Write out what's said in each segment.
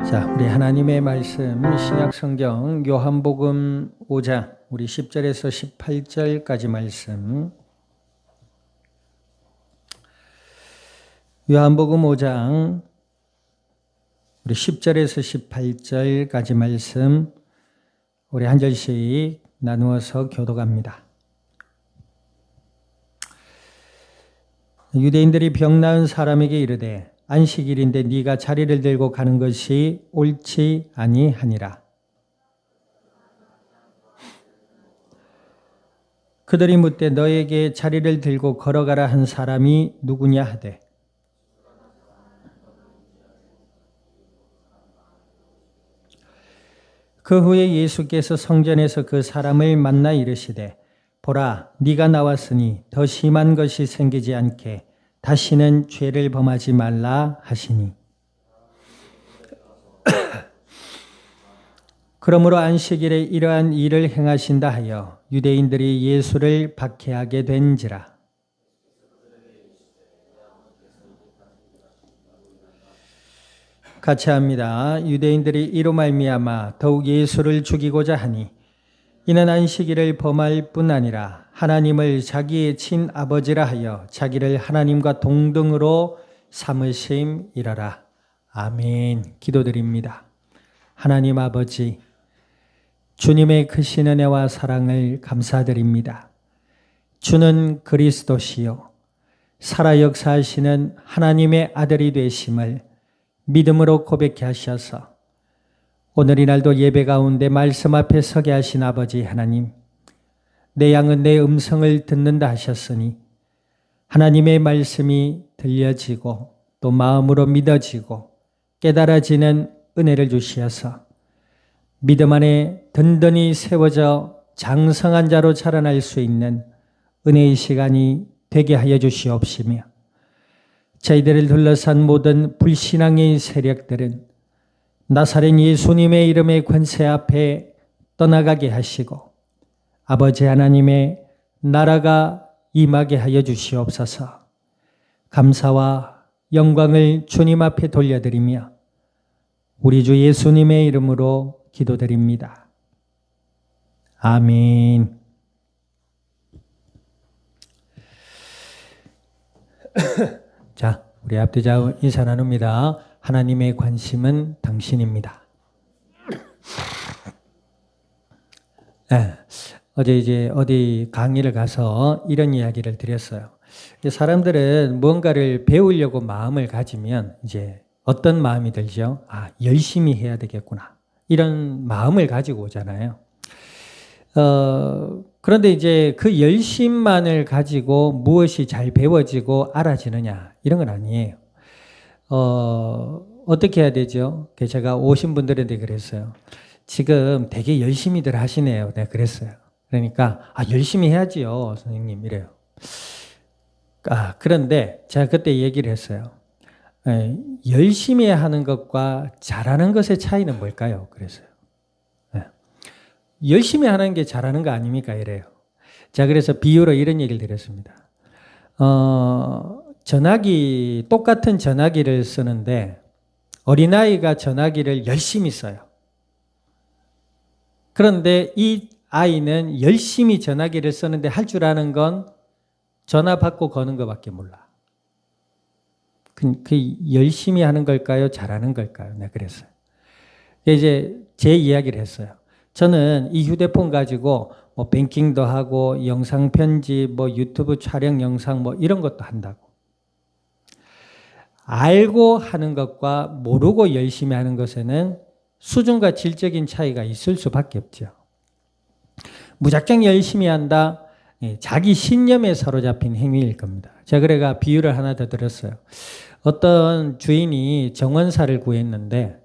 자, 우리 하나님의 말씀 신약성경 요한복음 5장 우리 10절에서 18절까지 말씀. 요한복음 5장 우리 10절에서 18절까지 말씀 우리 한 절씩 나누어서 교독합니다. 유대인들이 병 나은 사람에게 이르되 안식일인데 네가 자리를 들고 가는 것이 옳지 아니하니라. 그들이 묻되 너에게 자리를 들고 걸어가라 한 사람이 누구냐 하되 그 후에 예수께서 성전에서 그 사람을 만나 이르시되 보라 네가 나왔으니 더 심한 것이 생기지 않게 다시는 죄를 범하지 말라 하시니 그러므로 안식일에 이러한 일을 행하신다 하여 유대인들이 예수를 박해하게 된지라. 같이 합니다. 유대인들이 이로 말미암아 더욱 예수를 죽이고자 하니 이는 안식일을 범할 뿐 아니라 하나님을 자기의 친아버지라 하여 자기를 하나님과 동등으로 삼으심이라라. 아멘. 기도드립니다. 하나님 아버지, 주님의 크신 은혜와 사랑을 감사드립니다. 주는 그리스도시요 살아 역사하시는 하나님의 아들이 되심을 믿음으로 고백케 하셔서 오늘 이날도 예배 가운데 말씀 앞에 서게 하신 아버지 하나님, 내 양은 내 음성을 듣는다 하셨으니 하나님의 말씀이 들려지고 또 마음으로 믿어지고 깨달아지는 은혜를 주시어서 믿음 안에 든든히 세워져 장성한 자로 자라날 수 있는 은혜의 시간이 되게 하여 주시옵시며 저희들을 둘러싼 모든 불신앙의 세력들은 나사렛 예수님의 이름의 권세 앞에 떠나가게 하시고 아버지 하나님의 나라가 임하게 하여 주시옵소서. 감사와 영광을 주님 앞에 돌려드리며 우리 주 예수님의 이름으로 기도드립니다. 아멘. 자, 우리 앞뒤좌우 인사 나눕니다. 하나님의 관심은 당신입니다. 네, 어제 이제 어디 강의를 가서 이런 이야기를 드렸어요. 사람들은 무언가를 배우려고 마음을 가지면 이제 어떤 마음이 들죠? 아, 열심히 해야 되겠구나. 이런 마음을 가지고 오잖아요. 그런데 이제 그 열심만을 가지고 무엇이 잘 배워지고 알아지느냐 이런 건 아니에요. 어떻게 해야 되죠? 제가 오신 분들한테 그랬어요. 지금 되게 열심히들 하시네요. 내가 그랬어요. 그러니까 열심히 해야지요 선생님 이래요. 그런데 제가 그때 얘기를 했어요. 열심히 하는 것과 잘하는 것의 차이는 뭘까요? 그랬어요. 열심히 하는 게 잘하는 거 아닙니까? 이래요. 자, 그래서 비유로 이런 얘기를 드렸습니다. 전화기, 똑같은 전화기를 쓰는데 어린아이가 전화기를 열심히 써요. 그런데 이 아이는 열심히 전화기를 쓰는데 할 줄 아는 건 전화 받고 거는 것밖에 몰라. 그 열심히 하는 걸까요? 잘하는 걸까요? 네, 그랬어요. 이제 제 이야기를 했어요. 저는 이 휴대폰 가지고 뭐 뱅킹도 하고 영상 편집, 뭐 유튜브 촬영 영상 뭐 이런 것도 한다고. 알고 하는 것과 모르고 열심히 하는 것에는 수준과 질적인 차이가 있을 수밖에 없죠. 무작정 열심히 한다, 자기 신념에 사로잡힌 행위일 겁니다. 제가 그래가 비유를 하나 더 들었어요. 어떤 주인이 정원사를 구했는데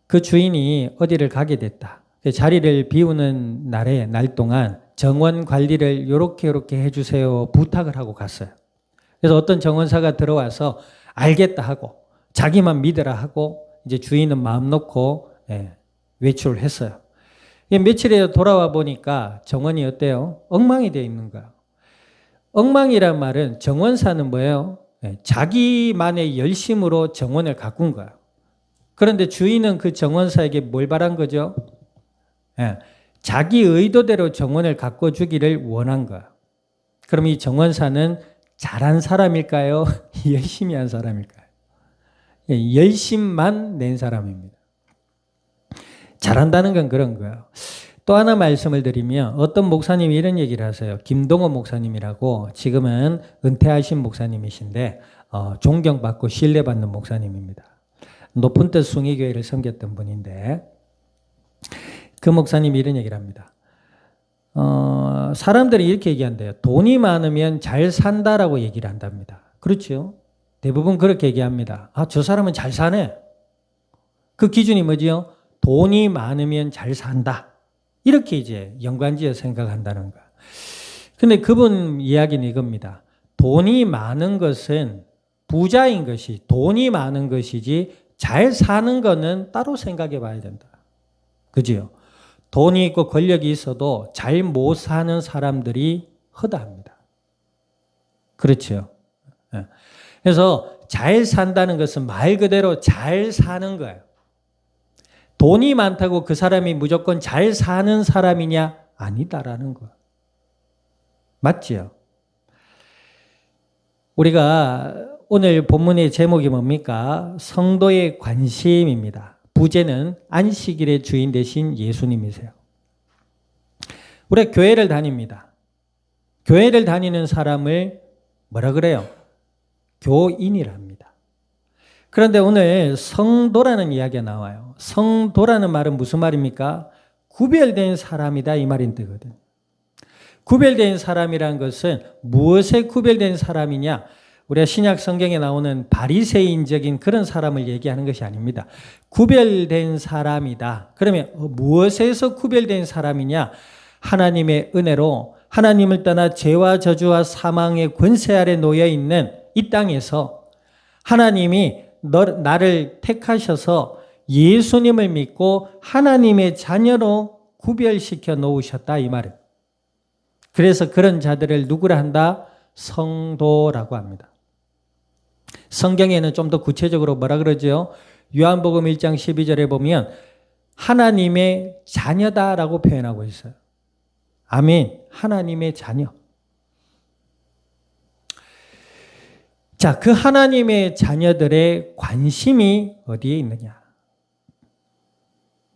그 주인이 어디를 가게 됐다. 자리를 비우는 날 동안 정원 관리를 요렇게 해주세요 부탁을 하고 갔어요. 그래서 어떤 정원사가 들어와서 알겠다 하고 자기만 믿으라 하고 이제 주인은 마음 놓고 외출을 했어요. 며칠에 돌아와 보니까 정원이 어때요? 엉망이 되어 있는 거예요. 엉망이란 말은 정원사는 뭐예요? 자기만의 열심으로 정원을 가꾼 거예요. 그런데 주인은 그 정원사에게 뭘 바란 거죠? 예, 자기 의도대로 정원을 가꿔주기를 원한 거야. 그럼 이 정원사는 잘한 사람일까요? 열심히 한 사람일까요? 예, 열심만 낸 사람입니다. 잘한다는 건 그런 거예요. 또 하나 말씀을 드리면 어떤 목사님이 이런 얘기를 하세요. 김동호 목사님이라고 지금은 은퇴하신 목사님이신데 존경받고 신뢰받는 목사님입니다. 높은 뜻 숭의교회를 섬겼던 분인데 그 목사님이 이런 얘기를 합니다. 사람들이 이렇게 얘기한대요. 돈이 많으면 잘 산다라고 얘기를 한답니다. 그렇죠? 대부분 그렇게 얘기합니다. 저 사람은 잘 사네. 그 기준이 뭐지요? 돈이 많으면 잘 산다. 이렇게 이제 연관지어 생각한다는 거야. 근데 그분 이야기는 이겁니다. 돈이 많은 것은 부자인 것이 돈이 많은 것이지 잘 사는 거는 따로 생각해 봐야 된다. 그지요? 돈이 있고 권력이 있어도 잘 못 사는 사람들이 허다합니다. 그렇죠? 그래서 잘 산다는 것은 말 그대로 잘 사는 거예요. 돈이 많다고 그 사람이 무조건 잘 사는 사람이냐? 아니다라는 거. 맞지요? 우리가 오늘 본문의 제목이 뭡니까? 성도의 관심입니다. 부제는 안식일의 주인 되신 예수님이세요. 우리가 교회를 다닙니다. 교회를 다니는 사람을 뭐라 그래요? 교인이랍니다. 그런데 오늘 성도라는 이야기가 나와요. 성도라는 말은 무슨 말입니까? 구별된 사람이다 이 말인 뜻거든요. 구별된 사람이라는 것은 무엇에 구별된 사람이냐? 우리가 신약 성경에 나오는 바리새인적인 그런 사람을 얘기하는 것이 아닙니다. 구별된 사람이다. 그러면 무엇에서 구별된 사람이냐? 하나님의 은혜로 하나님을 떠나 죄와 저주와 사망의 권세 아래 놓여 있는 이 땅에서 하나님이 나를 택하셔서 예수님을 믿고 하나님의 자녀로 구별시켜 놓으셨다 이 말이에요. 그래서 그런 자들을 누구라 한다? 성도라고 합니다. 성경에는 좀 더 구체적으로 뭐라 그러죠? 요한복음 1장 12절에 보면 하나님의 자녀다라고 표현하고 있어요. 아멘. 하나님의 자녀. 자, 그 하나님의 자녀들의 관심이 어디에 있느냐?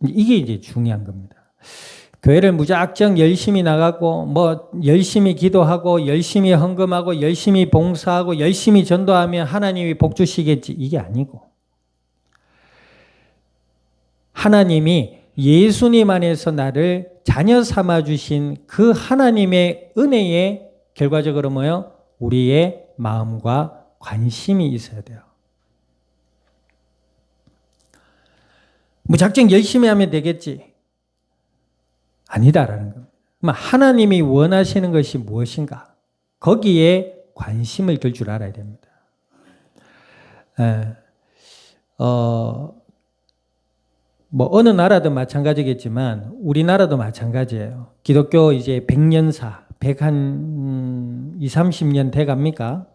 이게 이제 중요한 겁니다. 교회를 무작정 열심히 나가고 열심히 기도하고 열심히 헌금하고 열심히 봉사하고 열심히 전도하면 하나님이 복 주시겠지. 이게 아니고 하나님이 예수님 안에서 나를 자녀 삼아 주신 그 하나님의 은혜에 결과적으로 뭐예요? 우리의 마음과 관심이 있어야 돼요. 무작정 열심히 하면 되겠지. 아니다라는 겁니다. 하나님이 원하시는 것이 무엇인가? 거기에 관심을 둘 줄 알아야 됩니다. 어느 나라도 마찬가지겠지만 우리나라도 마찬가지예요. 기독교 이제 100년사, 120-30년 돼갑니까?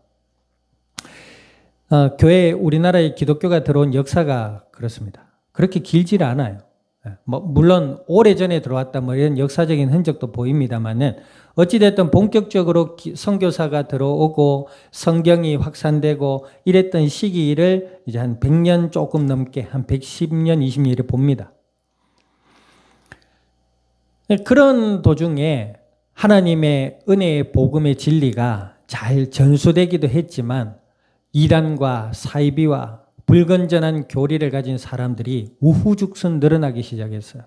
교회 우리나라에 기독교가 들어온 역사가 그렇습니다. 그렇게 길지는 않아요. 물론 오래전에 들어왔다 이런 역사적인 흔적도 보입니다만은 어찌됐든 본격적으로 선교사가 들어오고 성경이 확산되고 이랬던 시기를 이제 한 100년 조금 넘게 한 110년, 20년을 봅니다. 그런 도중에 하나님의 은혜의 복음의 진리가 잘 전수되기도 했지만 이단과 사이비와 불건전한 교리를 가진 사람들이 우후죽순 늘어나기 시작했어요.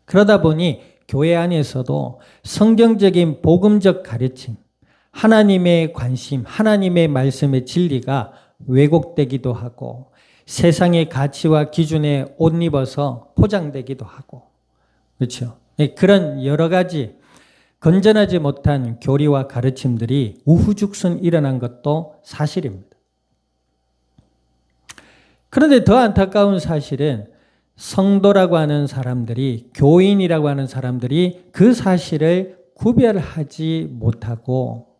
그러다 보니 교회 안에서도 성경적인 복음적 가르침, 하나님의 관심, 하나님의 말씀의 진리가 왜곡되기도 하고 세상의 가치와 기준에 옷 입어서 포장되기도 하고 그렇죠. 그런 여러 가지 건전하지 못한 교리와 가르침들이 우후죽순 일어난 것도 사실입니다. 그런데 더 안타까운 사실은 성도라고 하는 사람들이, 교인이라고 하는 사람들이 그 사실을 구별하지 못하고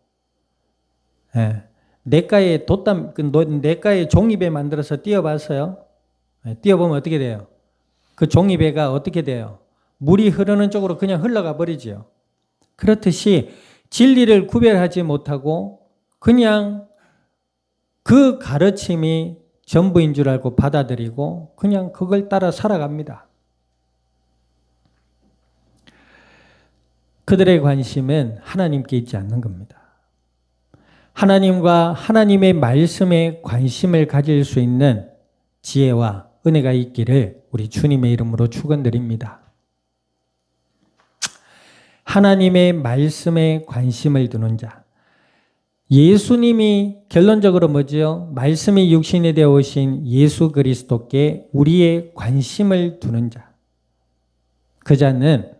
내과에 돛담, 내과에 종이배 만들어서 띄워봤어요. 띄어보면 어떻게 돼요? 그 종이배가 어떻게 돼요? 물이 흐르는 쪽으로 그냥 흘러가 버리지요. 그렇듯이 진리를 구별하지 못하고 그냥 그 가르침이 전부인 줄 알고 받아들이고 그냥 그걸 따라 살아갑니다. 그들의 관심은 하나님께 있지 않는 겁니다. 하나님과 하나님의 말씀에 관심을 가질 수 있는 지혜와 은혜가 있기를 우리 주님의 이름으로 축원드립니다. 하나님의 말씀에 관심을 두는 자. 예수님이 결론적으로 뭐지요? 말씀이 육신이 되어 오신 예수 그리스도께 우리의 관심을 두는 자. 그 자는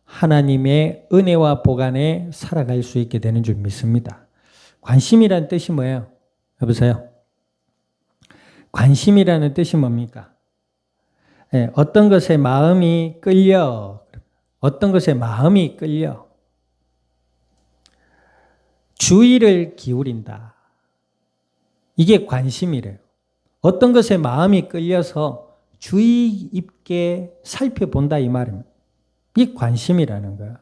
하나님의 은혜와 복 안에 살아갈 수 있게 되는 줄 믿습니다. 관심이라는 뜻이 뭐예요? 여보세요? 관심이라는 뜻이 뭡니까? 어떤 것에 마음이 끌려. 어떤 것에 마음이 끌려. 주의를 기울인다. 이게 관심이래요. 어떤 것에 마음이 끌려서 주의 있게 살펴본다 이 말입니다. 이게 관심이라는 거야.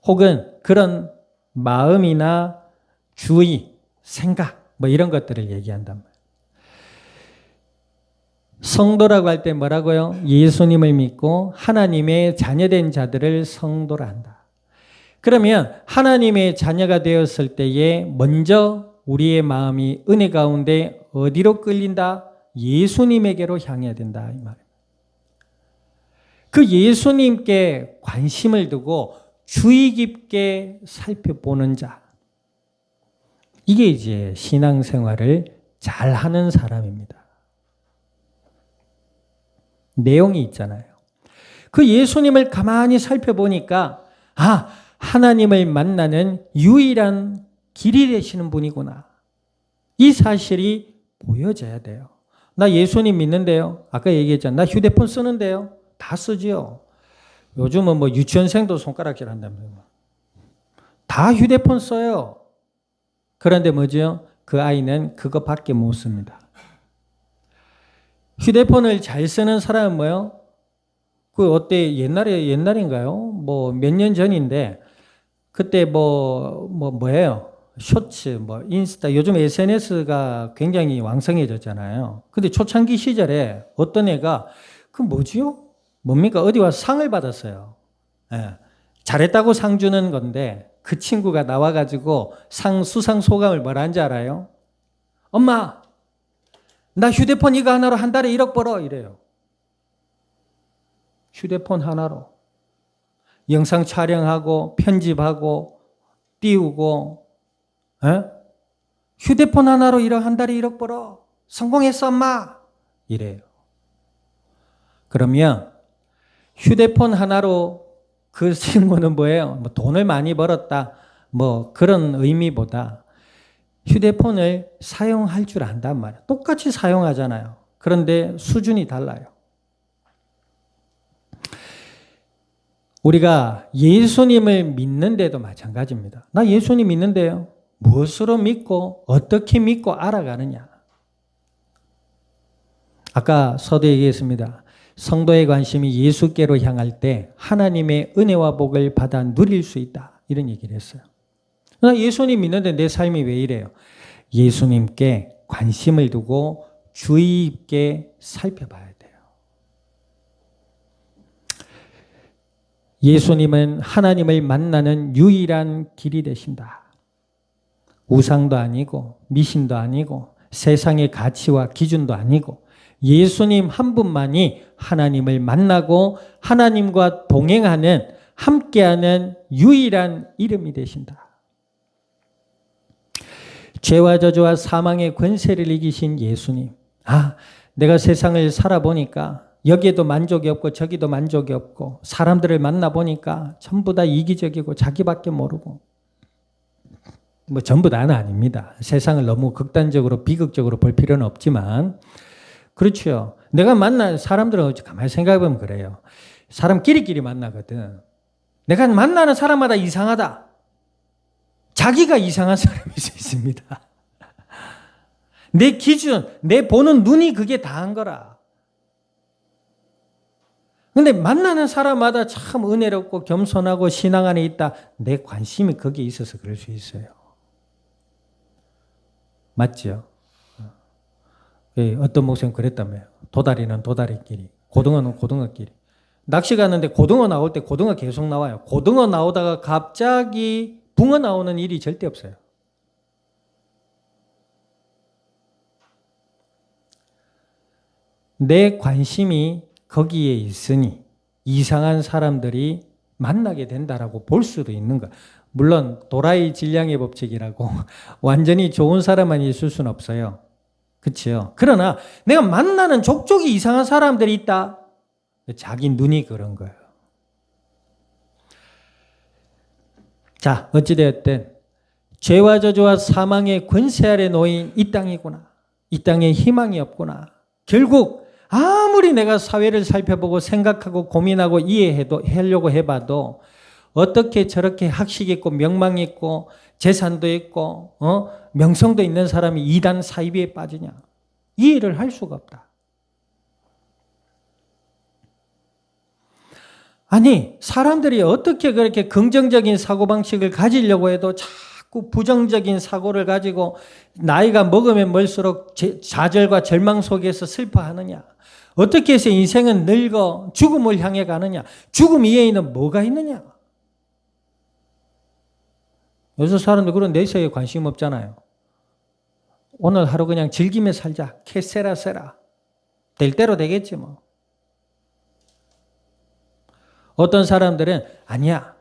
혹은 그런 마음이나 주의, 생각 뭐 이런 것들을 얘기한단 말이에요. 성도라고 할 때 뭐라고요? 예수님을 믿고 하나님의 자녀된 자들을 성도라 한다. 그러면 하나님의 자녀가 되었을 때에 먼저 우리의 마음이 은혜 가운데 어디로 끌린다? 예수님에게로 향해야 된다 이 말입니다. 그 예수님께 관심을 두고 주의 깊게 살펴보는 자. 이게 이제 신앙생활을 잘하는 사람입니다. 내용이 있잖아요. 그 예수님을 가만히 살펴보니까 하나님을 만나는 유일한 길이 되시는 분이구나. 이 사실이 보여져야 돼요. 나 예수님 믿는데요. 아까 얘기했잖아요. 나 휴대폰 쓰는데요. 다 쓰지요. 요즘은 뭐 유치원생도 손가락질 한다면서. 다 휴대폰 써요. 그런데 뭐죠? 그 아이는 그것밖에 못 씁니다. 휴대폰을 잘 쓰는 사람은 뭐예요? 그 어때 옛날인가요? 뭐 몇 년 전인데 그때 뭐예요? 쇼츠, 인스타, 요즘 SNS가 굉장히 왕성해졌잖아요. 근데 초창기 시절에 어떤 애가 그 뭐지요? 뭡니까? 어디 와서 상을 받았어요. 잘했다고 상 주는 건데 그 친구가 나와가지고 수상 소감을 뭐라 한지 알아요? 엄마, 나 휴대폰 이거 하나로 한 달에 1억 벌어 이래요. 휴대폰 하나로. 영상 촬영하고 편집하고 띄우고 휴대폰 하나로 한 달에 1억 벌어. 성공했어 엄마. 이래요. 그러면 휴대폰 하나로 그 친구는 뭐예요? 돈을 많이 벌었다. 그런 의미보다 휴대폰을 사용할 줄 안단 말이에요. 똑같이 사용하잖아요. 그런데 수준이 달라요. 우리가 예수님을 믿는데도 마찬가지입니다. 나 예수님 믿는데요. 무엇으로 믿고 어떻게 믿고 알아가느냐. 아까 서두 얘기했습니다. 성도의 관심이 예수께로 향할 때 하나님의 은혜와 복을 받아 누릴 수 있다. 이런 얘기를 했어요. 나 예수님 믿는데 내 삶이 왜 이래요? 예수님께 관심을 두고 주의 있게 살펴봐야 돼요. 예수님은 하나님을 만나는 유일한 길이 되신다. 우상도 아니고 미신도 아니고 세상의 가치와 기준도 아니고 예수님 한 분만이 하나님을 만나고 하나님과 동행하는 함께하는 유일한 이름이 되신다. 죄와 저주와 사망의 권세를 이기신 예수님. 내가 세상을 살아보니까 여기에도 만족이 없고 저기도 만족이 없고 사람들을 만나보니까 전부 다 이기적이고 자기밖에 모르고 전부 다는 아닙니다. 세상을 너무 극단적으로 비극적으로 볼 필요는 없지만 그렇죠. 내가 만난 사람들은 가만히 생각해보면 그래요. 사람 끼리끼리 만나거든. 내가 만나는 사람마다 이상하다. 자기가 이상한 사람일 수 있습니다. 내 기준, 내 보는 눈이 그게 다한 거라. 근데 만나는 사람마다 참 은혜롭고 겸손하고 신앙 안에 있다. 내 관심이 거기에 있어서 그럴 수 있어요. 맞죠? 어떤 목사님 그랬다며요. 도다리는 도다리끼리, 고등어는 고등어끼리. 낚시 갔는데 고등어 나올 때 고등어 계속 나와요. 고등어 나오다가 갑자기 붕어 나오는 일이 절대 없어요. 내 관심이 거기에 있으니 이상한 사람들이 만나게 된다라고 볼 수도 있는 거야. 물론 도라이 질량의 법칙이라고 완전히 좋은 사람만 있을 수는 없어요. 그렇죠? 그러나 내가 만나는 족족이 이상한 사람들이 있다. 자기 눈이 그런 거예요. 자, 어찌되었든 죄와 저주와 사망의 권세 아래 놓인 이 땅이구나. 이 땅에 희망이 없구나. 결국 아무리 내가 사회를 살펴보고 생각하고 고민하고 이해하려고 해봐도 어떻게 저렇게 학식 있고 명망 있고 재산도 있고 명성도 있는 사람이 이단 사이비에 빠지냐. 이해를 할 수가 없다. 아니, 사람들이 어떻게 그렇게 긍정적인 사고방식을 가지려고 해도 자꾸 부정적인 사고를 가지고 나이가 먹으면 먹을수록 좌절과 절망 속에서 슬퍼하느냐. 어떻게 해서 인생은 늙어 죽음을 향해 가느냐. 죽음 이외에는 뭐가 있느냐. 요새 사람들 그런 내세에 관심 없잖아요. 오늘 하루 그냥 즐기며 살자. 캐세라 세라. 될 대로 되겠지 뭐. 어떤 사람들은 아니야.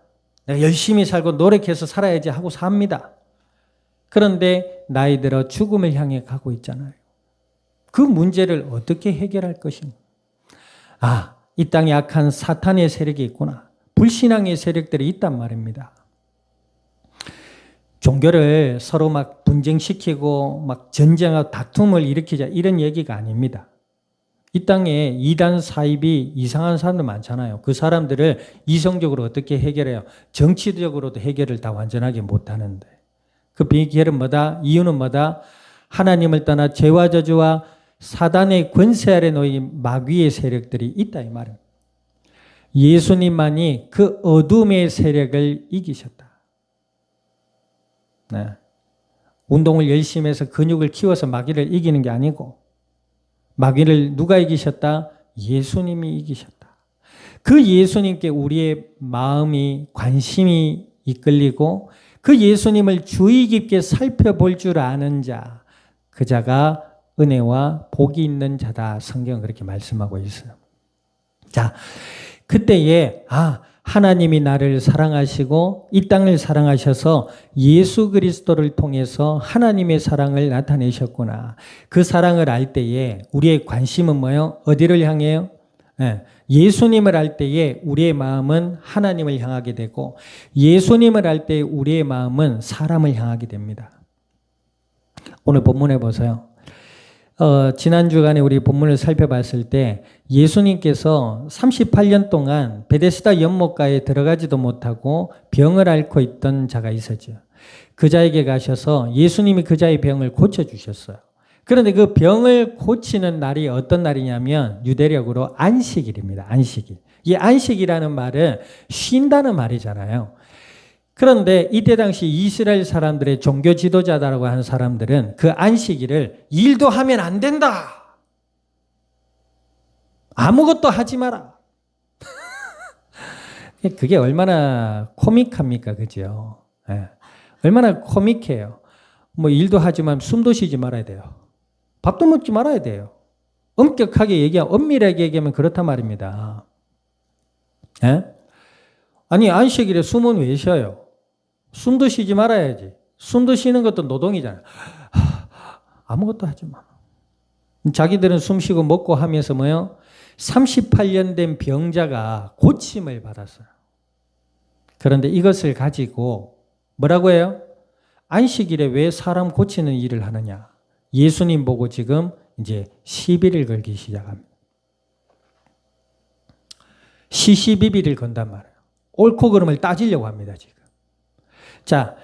내가 열심히 살고 노력해서 살아야지 하고 삽니다. 그런데 나이 들어 죽음을 향해 가고 있잖아요. 그 문제를 어떻게 해결할 것인가? 아, 이 땅에 악한 사탄의 세력이 있구나. 불신앙의 세력들이 있단 말입니다. 종교를 서로 막 분쟁시키고 막 전쟁하고 다툼을 일으키자 이런 얘기가 아닙니다. 이 땅에 이단 사입이 이상한 사람들 많잖아요. 그 사람들을 이성적으로 어떻게 해결해요? 정치적으로도 해결을 다 완전하게 못하는데. 그 비결은 뭐다? 이유는 뭐다? 하나님을 떠나 죄와 저주와 사단의 권세 아래 놓인 마귀의 세력들이 있다 이 말입니다. 예수님만이 그 어둠의 세력을 이기셨다. 네. 운동을 열심히 해서 근육을 키워서 마귀를 이기는 게 아니고 마귀를 누가 이기셨다? 예수님이 이기셨다. 그 예수님께 우리의 마음이 관심이 이끌리고 그 예수님을 주의 깊게 살펴볼 줄 아는 자, 그 자가 은혜와 복이 있는 자다. 성경은 그렇게 말씀하고 있어요. 자, 그때에 하나님이 나를 사랑하시고 이 땅을 사랑하셔서 예수 그리스도를 통해서 하나님의 사랑을 나타내셨구나. 그 사랑을 알 때에 우리의 관심은 뭐예요? 어디를 향해요? 예수님을 알 때에 우리의 마음은 하나님을 향하게 되고 예수님을 알 때에 우리의 마음은 사람을 향하게 됩니다. 오늘 본문에 보세요. 지난 주간에 우리 본문을 살펴봤을 때 예수님께서 38년 동안 베데스다 연못가에 들어가지도 못하고 병을 앓고 있던 자가 있었죠. 그 자에게 가셔서 예수님이 그 자의 병을 고쳐주셨어요. 그런데 그 병을 고치는 날이 어떤 날이냐면 유대력으로 안식일입니다. 안식일. 이 안식이라는 말은 쉰다는 말이잖아요. 그런데 이때 당시 이스라엘 사람들의 종교 지도자라고 하는 사람들은 그 안식일을 일도 하면 안 된다. 아무것도 하지 마라. 그게 얼마나 코믹합니까? 그죠? 네. 얼마나 코믹해요. 뭐 일도 하지만 숨도 쉬지 말아야 돼요. 밥도 먹지 말아야 돼요. 엄격하게 얘기하면, 엄밀하게 얘기하면 그렇단 말입니다. 네? 아니, 안식일에 숨은 왜 쉬어요? 숨도 쉬지 말아야지. 숨도 쉬는 것도 노동이잖아요. 아무것도 하지 마. 자기들은 숨 쉬고 먹고 하면서 뭐요? 38년 된 병자가 고침을 받았어요. 그런데 이것을 가지고 뭐라고 해요? 안식일에 왜 사람 고치는 일을 하느냐? 예수님 보고 지금 이제 시비를 걸기 시작합니다. 시시비비를 건단 말이에요. 옳고 그름을 따지려고 합니다, 지금. 자,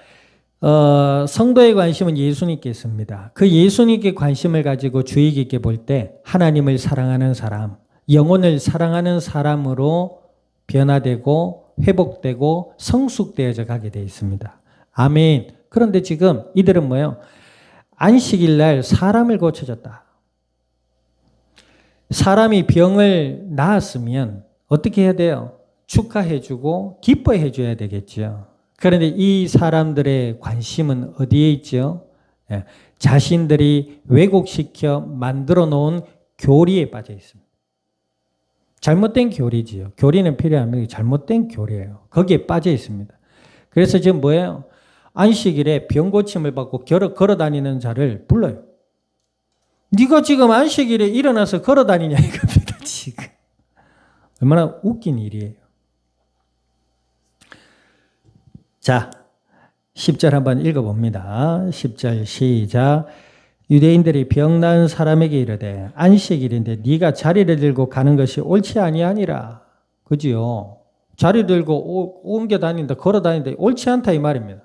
성도의 관심은 예수님께 있습니다. 그 예수님께 관심을 가지고 주의 깊게 볼 때 하나님을 사랑하는 사람, 영혼을 사랑하는 사람으로 변화되고 회복되고 성숙되어져 가게 되어 있습니다. 아멘. 그런데 지금 이들은 뭐예요? 안식일 날 사람을 고쳐줬다. 사람이 병을 나았으면 어떻게 해야 돼요? 축하해주고 기뻐해줘야 되겠죠. 그런데 이 사람들의 관심은 어디에 있죠? 자신들이 왜곡시켜 만들어 놓은 교리에 빠져 있습니다. 잘못된 교리지요. 교리는 필요합니다. 잘못된 교리예요. 거기에 빠져 있습니다. 그래서 지금 뭐예요? 안식일에 병 고침을 받고 걸어 다니는 자를 불러요. 네가 지금 안식일에 일어나서 걸어 다니냐 이겁니다. 지금. 얼마나 웃긴 일이에요. 자, 10절 한번 읽어봅니다. 10절 시작. 유대인들이 병 나은 사람에게 이르되 안식일인데 네가 자리를 들고 가는 것이 옳지 아니하니라. 그지요? 자리 들고 옮겨 다닌다, 걸어 다닌다 옳지 않다 이 말입니다.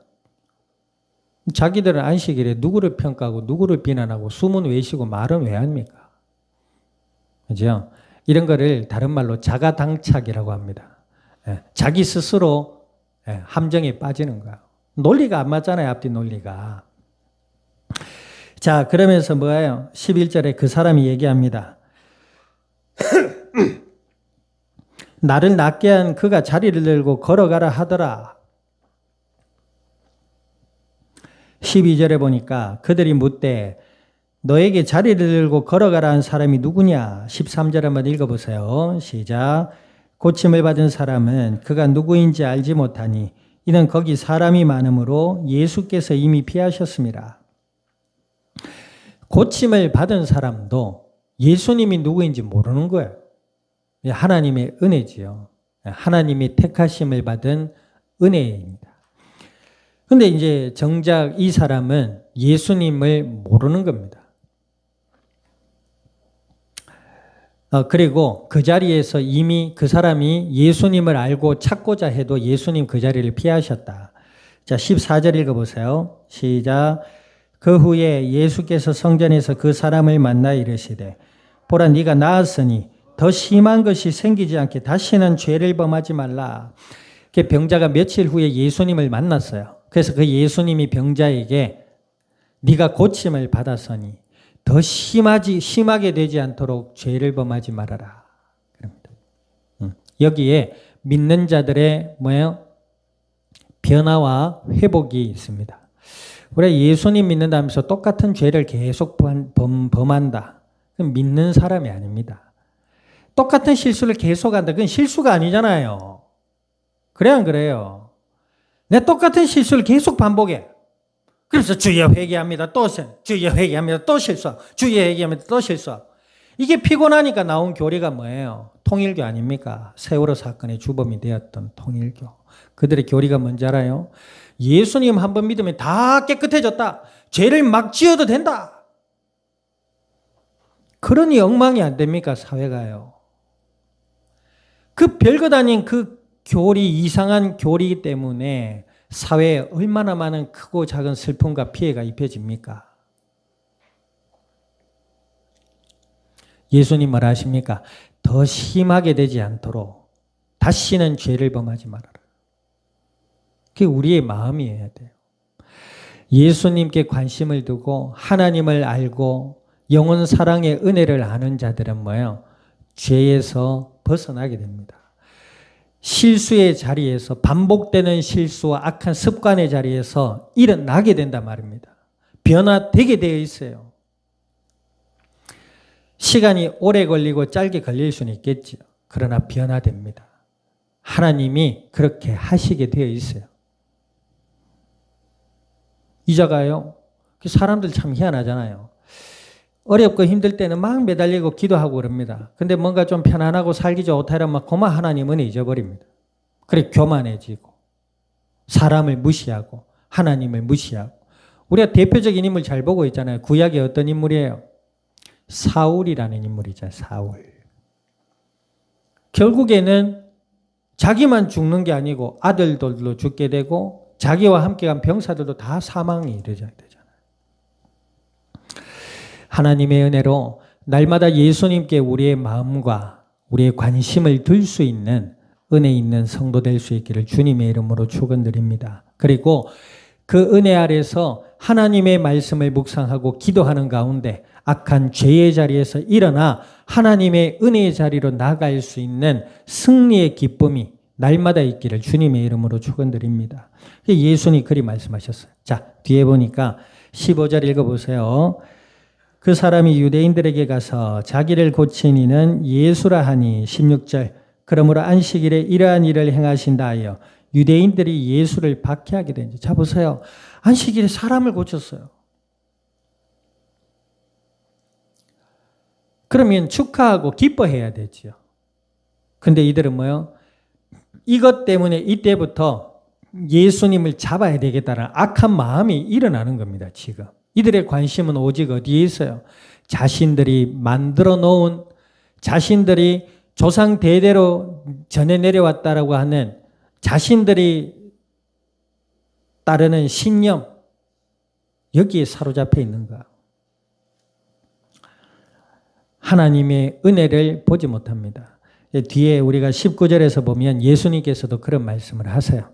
자기들은 안식일에 누구를 평가하고 누구를 비난하고 숨은 외시고 말은 왜 합니까? 그죠? 이런 거를 다른 말로 자가당착이라고 합니다. 자기 스스로 함정에 빠지는 거야. 논리가 안 맞잖아요. 앞뒤 논리가. 자, 그러면서 뭐예요? 11절에 그 사람이 얘기합니다. 나를 낫게 한 그가 자리를 들고 걸어가라 하더라. 12절에 보니까 그들이 묻되 너에게 자리를 들고 걸어가라 한 사람이 누구냐? 13절 한번 읽어보세요. 시작. 고침을 받은 사람은 그가 누구인지 알지 못하니 이는 거기 사람이 많으므로 예수께서 이미 피하셨습니다. 고침을 받은 사람도 예수님이 누구인지 모르는 거예요. 하나님의 은혜지요. 하나님이 택하심을 받은 은혜입니다. 근데 이제 정작 이 사람은 예수님을 모르는 겁니다. 그리고 그 자리에서 이미 그 사람이 예수님을 알고 찾고자 해도 예수님 그 자리를 피하셨다. 자, 14절 읽어보세요. 시작. 그 후에 예수께서 성전에서 그 사람을 만나 이르시되 보라 네가 나았으니 더 심한 것이 생기지 않게 다시는 죄를 범하지 말라. 병자가 며칠 후에 예수님을 만났어요. 그래서 그 예수님이 병자에게 네가 고침을 받았으니 더 심하게 되지 않도록 죄를 범하지 말아라. 그럽니다. 여기에 믿는 자들의 뭐예요? 변화와 회복이 있습니다. 우리가 예수님 믿는다면서 똑같은 죄를 계속 범한다. 그건 믿는 사람이 아닙니다. 똑같은 실수를 계속한다. 그건 실수가 아니잖아요. 그래 안 그래요? 내 똑같은 실수를 계속 반복해. 그래서 주여 회개합니다. 또 주여 회개합니다. 또 실수. 주여 회개합니다. 또 실수. 이게 피곤하니까 나온 교리가 뭐예요? 통일교 아닙니까? 세월호 사건의 주범이 되었던 통일교. 그들의 교리가 뭔지 알아요? 예수님 한 번 믿으면 다 깨끗해졌다. 죄를 막 지어도 된다. 그러니 엉망이 안 됩니까? 사회가요. 그 별것 아닌 그 교리, 이상한 교리 때문에 사회에 얼마나 많은 크고 작은 슬픔과 피해가 입혀집니까? 예수님 뭐라 하십니까? 더 심하게 되지 않도록 다시는 죄를 범하지 말아라. 그게 우리의 마음이어야 돼요. 예수님께 관심을 두고 하나님을 알고 영혼 사랑의 은혜를 아는 자들은 뭐예요? 죄에서 벗어나게 됩니다. 실수의 자리에서 반복되는 실수와 악한 습관의 자리에서 일어나게 된단 말입니다. 변화되게 되어 있어요. 시간이 오래 걸리고 짧게 걸릴 수는 있겠죠. 그러나 변화됩니다. 하나님이 그렇게 하시게 되어 있어요. 이자가요. 사람들 참 희한하잖아요. 어렵고 힘들 때는 막 매달리고 기도하고 그럽니다. 근데 뭔가 좀 편안하고 살기 좋다 이러면 막 고마 하나님은 잊어버립니다. 그래 교만해지고 사람을 무시하고 하나님을 무시하고. 우리가 대표적인 인물 잘 보고 있잖아요. 구약의 어떤 인물이에요? 사울이라는 인물이죠. 사울. 결국에는 자기만 죽는 게 아니고 아들들도 죽게 되고 자기와 함께 간 병사들도 다 사망에 이르게 되잖아요. 하나님의 은혜로 날마다 예수님께 우리의 마음과 우리의 관심을 둘 수 있는 은혜 있는 성도 될 수 있기를 주님의 이름으로 축원드립니다. 그리고 그 은혜 아래서 하나님의 말씀을 묵상하고 기도하는 가운데 악한 죄의 자리에서 일어나 하나님의 은혜의 자리로 나아갈 수 있는 승리의 기쁨이 날마다 있기를 주님의 이름으로 축원드립니다. 예수님이 그리 말씀하셨어요. 자, 뒤에 보니까 15절 읽어보세요. 그 사람이 유대인들에게 가서 자기를 고친 이는 예수라 하니 16절 그러므로 안식일에 이러한 일을 행하신다 하여 유대인들이 예수를 박해하게 된지. 자 보세요. 안식일에 사람을 고쳤어요. 그러면 축하하고 기뻐해야 되죠. 근데 이들은 뭐요? 이것 때문에 이때부터 예수님을 잡아야 되겠다는 악한 마음이 일어나는 겁니다. 지금. 이들의 관심은 오직 어디에 있어요? 자신들이 만들어 놓은, 자신들이 조상 대대로 전해 내려왔다라고 하는 자신들이 따르는 신념, 여기에 사로잡혀 있는 거야. 하나님의 은혜를 보지 못합니다. 뒤에 우리가 19절에서 보면 예수님께서도 그런 말씀을 하세요.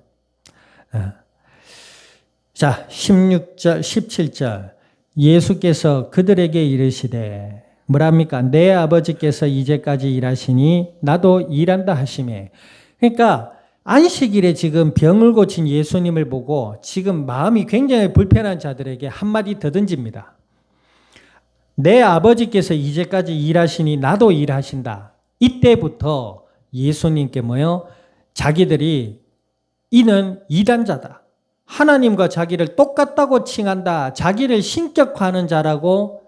자, 16절, 17절. 예수께서 그들에게 이르시되 뭐랍니까? 내 아버지께서 이제까지 일하시니 나도 일한다 하시매. 그러니까 안식일에 지금 병을 고친 예수님을 보고 지금 마음이 굉장히 불편한 자들에게 한마디 더 던집니다. 내 아버지께서 이제까지 일하시니 나도 일하신다. 이때부터 예수님께 뭐요? 자기들이 이는 이단자다. 하나님과 자기를 똑같다고 칭한다. 자기를 신격화하는 자라고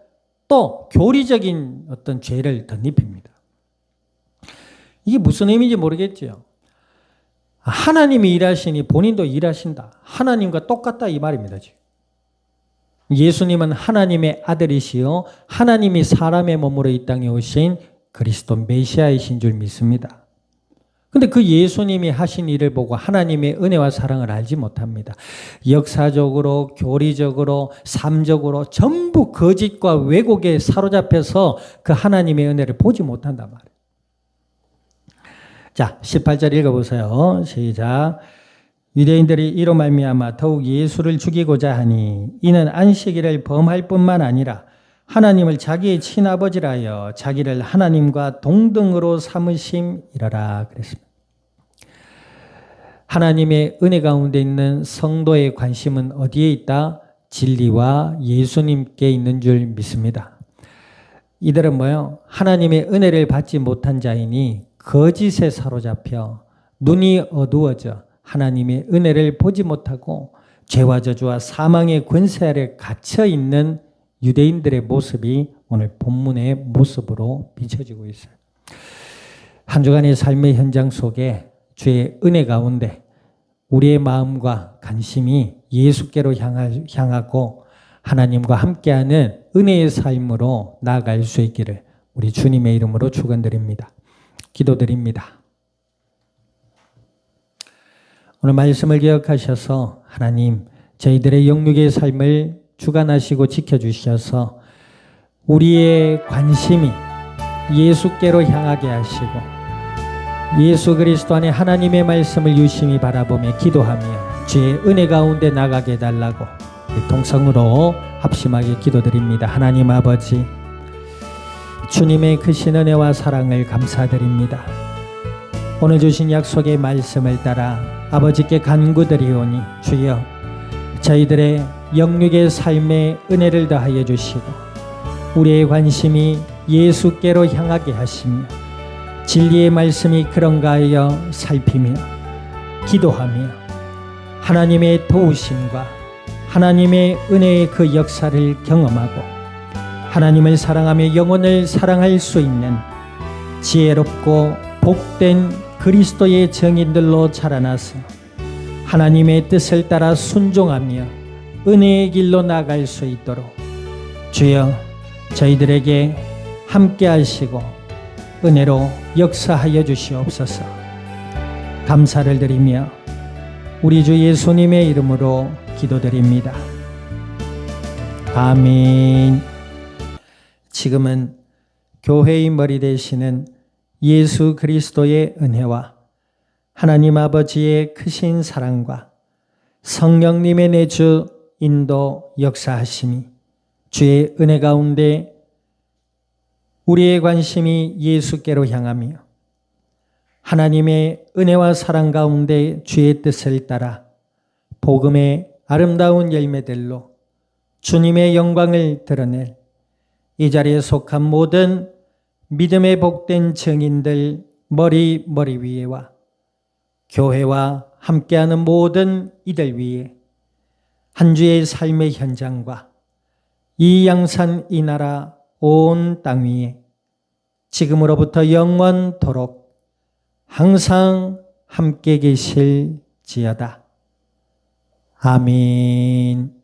또 교리적인 어떤 죄를 덧입힙니다. 이게 무슨 의미인지 모르겠죠. 하나님이 일하시니 본인도 일하신다. 하나님과 똑같다 이 말입니다. 지금. 예수님은 하나님의 아들이시요 하나님이 사람의 몸으로 이 땅에 오신 그리스도 메시아이신 줄 믿습니다. 근데 그 예수님이 하신 일을 보고 하나님의 은혜와 사랑을 알지 못합니다. 역사적으로, 교리적으로, 삶적으로 전부 거짓과 왜곡에 사로잡혀서 그 하나님의 은혜를 보지 못한단 말이에요. 자, 18절 읽어보세요. 시작. 유대인들이 이로 말미암아 더욱 예수를 죽이고자 하니 이는 안식일을 범할 뿐만 아니라 하나님을 자기의 친아버지라 하여 자기를 하나님과 동등으로 삼으심이라라 그랬습니다. 하나님의 은혜 가운데 있는 성도의 관심은 어디에 있다? 진리와 예수님께 있는 줄 믿습니다. 이들은 뭐요? 하나님의 은혜를 받지 못한 자이니 거짓에 사로잡혀 눈이 어두워져 하나님의 은혜를 보지 못하고 죄와 저주와 사망의 권세 아래 갇혀 있는 유대인들의 모습이 오늘 본문의 모습으로 비춰지고 있어요. 한 주간의 삶의 현장 속에 주의 은혜 가운데 우리의 마음과 관심이 예수께로 향하고 하나님과 함께하는 은혜의 삶으로 나아갈 수 있기를 우리 주님의 이름으로 축원드립니다. 기도드립니다. 오늘 말씀을 기억하셔서 하나님 저희들의 영육의 삶을 주관하시고 지켜주셔서 우리의 관심이 예수께로 향하게 하시고 예수 그리스도 안에 하나님의 말씀을 유심히 바라보며 기도하며 주의 은혜 가운데 나가게 해달라고 동성으로 합심하게 기도드립니다. 하나님 아버지 주님의 크신 은혜와 사랑을 감사드립니다. 오늘 주신 약속의 말씀을 따라 아버지께 간구드리오니 주여 저희들의 영육의 삶에 은혜를 더하여 주시고 우리의 관심이 예수께로 향하게 하시며 진리의 말씀이 그런가 하여 살피며 기도하며 하나님의 도우심과 하나님의 은혜의 그 역사를 경험하고 하나님을 사랑하며 영혼을 사랑할 수 있는 지혜롭고 복된 그리스도의 증인들로 자라나서 하나님의 뜻을 따라 순종하며 은혜의 길로 나갈 수 있도록 주여 저희들에게 함께 하시고 은혜로 역사하여 주시옵소서. 감사를 드리며 우리 주 예수님의 이름으로 기도드립니다. 아멘. 지금은 교회의 머리 되시는 예수 그리스도의 은혜와 하나님 아버지의 크신 사랑과 성령님의 내주 인도 역사하심이 주의 은혜 가운데 우리의 관심이 예수께로 향하며 하나님의 은혜와 사랑 가운데 주의 뜻을 따라 복음의 아름다운 열매들로 주님의 영광을 드러낼 이 자리에 속한 모든 믿음의 복된 증인들 머리 위에와 교회와 함께하는 모든 이들 위에 한 주의 삶의 현장과 이 양산 이 나라 온 땅 위에 지금으로부터 영원토록 항상 함께 계실지어다. 아멘.